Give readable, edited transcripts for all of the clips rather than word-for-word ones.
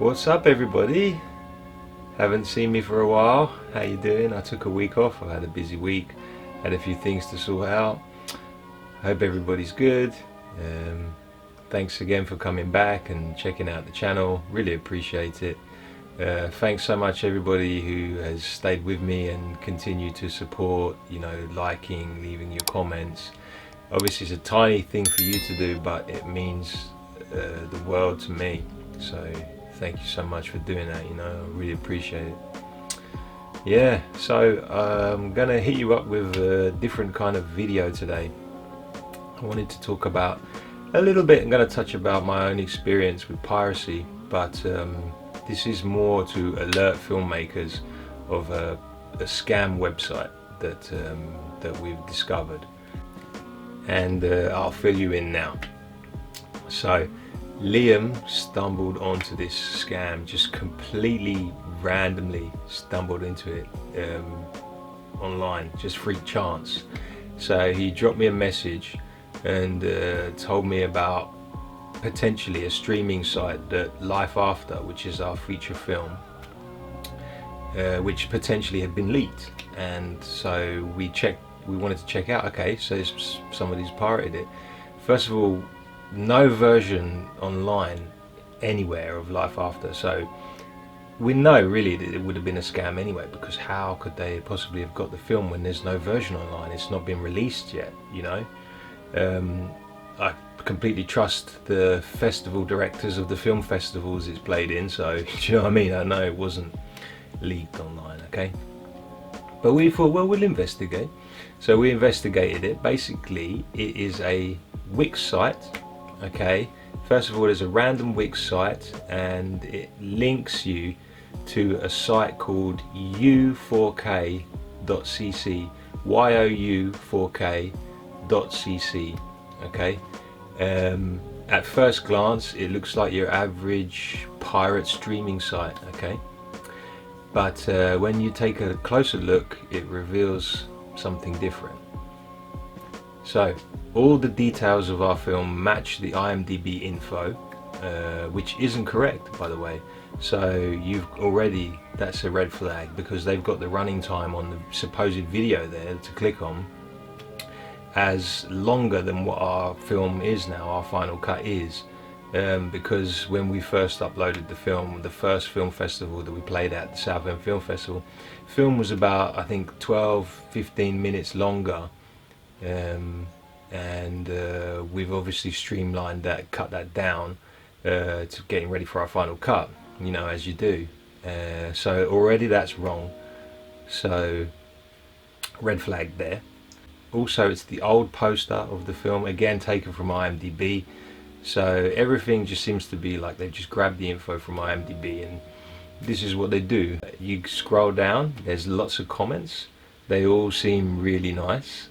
What's up, everybody? Haven't seen me for a while. How you doing? I took a week off. I had a busy week, had a few things to sort out. Hope everybody's good. Thanks again for coming back and checking out the channel. Really appreciate it. Thanks so much everybody who has stayed with me and continued to support, you know, liking, leaving your comments. Obviously it's a tiny thing for you to do, but it means the world to me. So thank you so much for doing that, you know, I really appreciate it. Yeah, so I'm gonna hit you up with a different kind of video today. I wanted to talk about a little bit, I'm gonna touch about my own experience with piracy, but this is more to alert filmmakers of a scam website that we've discovered, and I'll fill you in now. So Liam stumbled onto this scam, just completely randomly stumbled into it online, just free chance. So he dropped me a message and told me about potentially a streaming site, that Life After, which is our feature film, which potentially had been leaked. And so we wanted to check out, okay, so somebody's pirated it. First of all, no version online anywhere of Life After, so we know really that it would have been a scam anyway, because how could they possibly have got the film when there's no version online? It's not been released yet, you know. I completely trust the festival directors of the film festivals it's played in, so do you know what I mean? I know it wasn't leaked online, okay? But we thought, well, we'll investigate. So we investigated it. Basically, it is a Wix site, okay? First of all, there's a random Wix site, and it links you to a site called u4k.cc, you4k.cc, okay? At first glance, it looks like your average pirate streaming site, okay? But when you take a closer look, it reveals something different. So all the details of our film match the IMDb info, which isn't correct, by the way. So that's a red flag, because they've got the running time on the supposed video there to click on as longer than what our film is now, our final cut is. Because when we first uploaded the film, the first film festival that we played at, the Southend Film Festival, film was about, I think, 12-15 minutes longer, and we've obviously streamlined that, cut that down to getting ready for our final cut, you know, as you do. So already that's wrong, so red flag there. Also, it's the old poster of the film, again taken from IMDb. So everything just seems to be like they've just grabbed the info from IMDb, and this is what they do. You scroll down, there's lots of comments. They all seem really nice.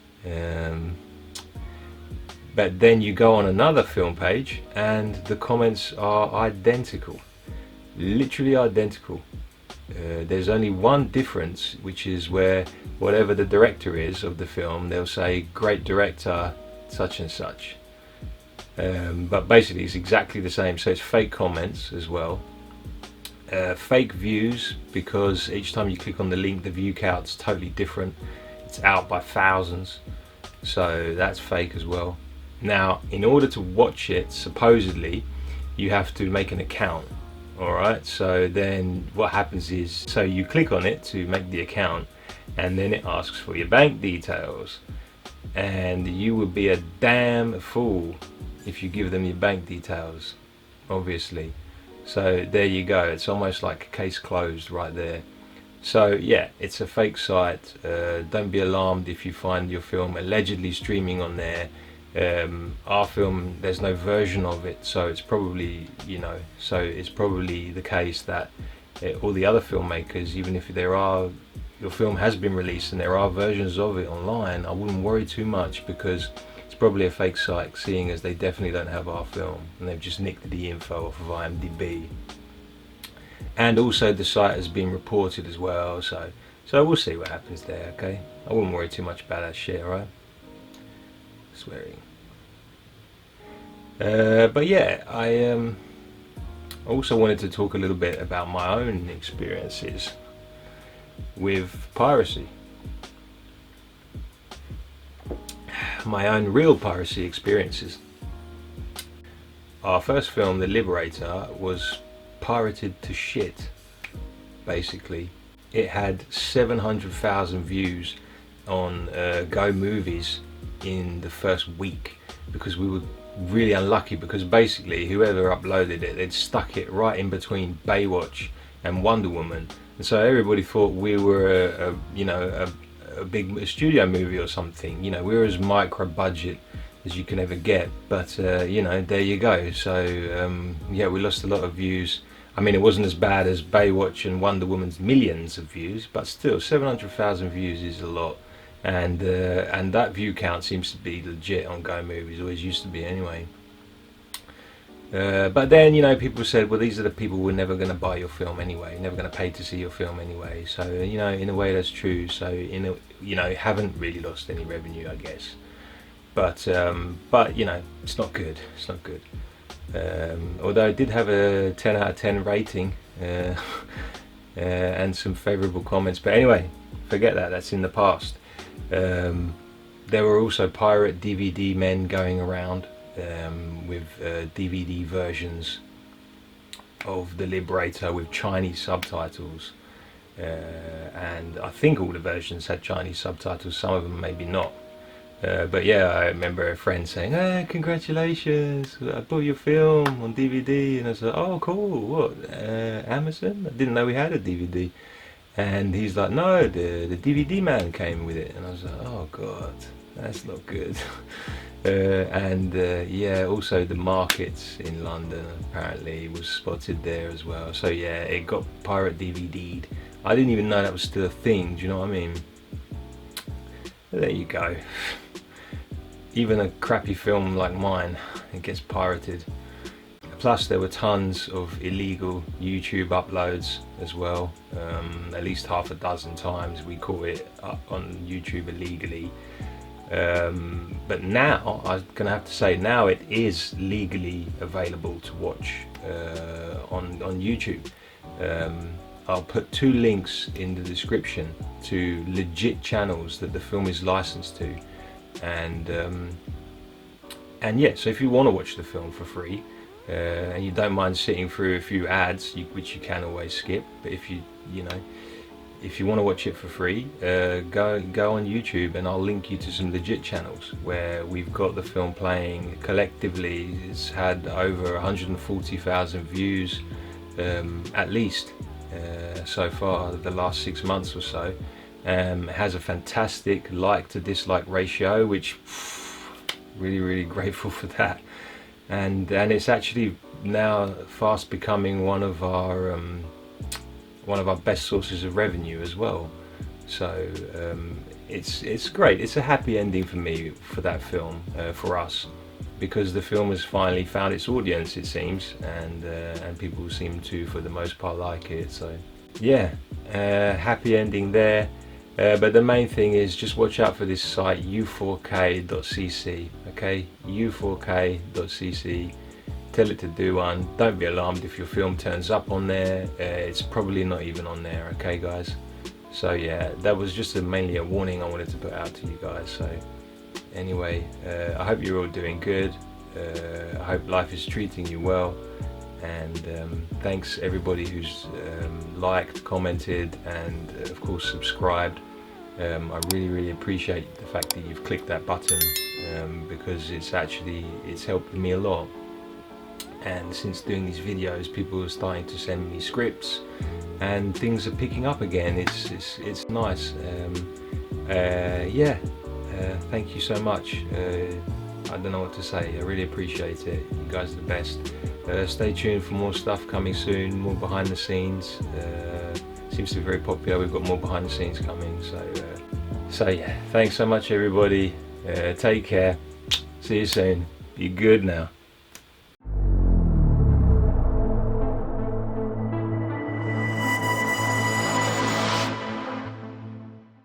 But then you go on another film page and the comments are identical. Literally identical. There's only one difference, which is where whatever the director is of the film, they'll say great director such and such. But basically it's exactly the same, so it's fake comments as well. Fake views, because each time you click on the link, the view count's totally different. It's out by thousands, so that's fake as well. Now, in order to watch it, supposedly you have to make an account. Alright, so then what happens is, so you click on it to make the account, and then it asks for your bank details, and you would be a damn fool if you give them your bank details, obviously. So there you go, it's almost like a case closed right there. So yeah, it's a fake site. Don't be alarmed if you find your film allegedly streaming on there. Our film, there's no version of it, so it's probably, you know, so it's probably the case that all the other filmmakers, even if your film has been released and there are versions of it online, I wouldn't worry too much, because it's probably a fake site, seeing as they definitely don't have our film and they've just nicked the info off of IMDb. And also the site has been reported as well, so we'll see what happens there, okay? I wouldn't worry too much about that shit, alright? Swearing. But yeah, I also wanted to talk a little bit about my own experiences with piracy. My own real piracy experiences. Our first film, The Liberator, was pirated to shit, basically. It had 700,000 views on Go Movies in the first week, because we were really unlucky, because basically whoever uploaded it, they'd stuck it right in between Baywatch and Wonder Woman, and so everybody thought we were a big studio movie or something. You know, we were as micro budget as you can ever get, but there you go. So yeah, we lost a lot of views. I mean, it wasn't as bad as Baywatch and Wonder Woman's millions of views, but still 700,000 views is a lot. And that view count seems to be legit on Go Movies, always used to be anyway. But then, people said, well, these are the people who are never going to buy your film anyway, never going to pay to see your film anyway. So, in a way that's true. So, haven't really lost any revenue, I guess. But it's not good. It's not good. Although it did have a 10 out of 10 rating and some favourable comments. But anyway, forget that. That's in the past. There were also pirate DVD men going around with DVD versions of The Liberator with Chinese subtitles, and I think all the versions had Chinese subtitles, some of them maybe not, but yeah, I remember a friend saying, "Hey, congratulations, I bought your film on DVD," and I said, "Oh cool, what, Amazon? I didn't know we had a DVD." And he's like, "No, the DVD man came with it." And I was like, "Oh god, that's not good." Yeah, also the markets in London apparently was spotted there as well. So yeah, it got pirate DVD'd. I didn't even know that was still a thing, do you know what I mean? There you go. Even a crappy film like mine, it gets pirated. Plus there were tons of illegal YouTube uploads as well. At least half a dozen times we caught it up on YouTube illegally. But now, I'm going to have to say, now it is legally available to watch on YouTube. I'll put 2 links in the description to legit channels that the film is licensed to. And yeah, so if you want to watch the film for free, and you don't mind sitting through a few ads, which you can always skip, but if you want to watch it for free, go on YouTube, and I'll link you to some legit channels where we've got the film playing. Collectively, it's had over 140,000 views, at least, so far, the last 6 months or so. It has a fantastic like to dislike ratio, which really grateful for that. And it's actually now fast becoming one of our best sources of revenue as well. So it's great. It's a happy ending for me for that film, for us, because the film has finally found its audience, it seems, and people seem to, for the most part, like it. So yeah, happy ending there. But the main thing is just watch out for this site, u4k.cc, okay? u4k.cc. Tell it to do one. Don't be alarmed if your film turns up on there. It's probably not even on there, okay guys? So yeah, that was just mainly a warning I wanted to put out to you guys. So anyway, I hope you're all doing good. I hope life is treating you well. And thanks everybody who's liked, commented, and of course subscribed. I really appreciate the fact that you've clicked that button, because it's helped me a lot. And since doing these videos, people are starting to send me scripts, and things are picking up again. It's nice. Yeah, thank you so much. I don't know what to say. I really appreciate it. You guys are the best. Stay tuned for more stuff coming soon, more behind the scenes. Seems to be very popular. We've got more behind the scenes coming. So yeah, thanks so much everybody. Take care. See you soon. Be good now.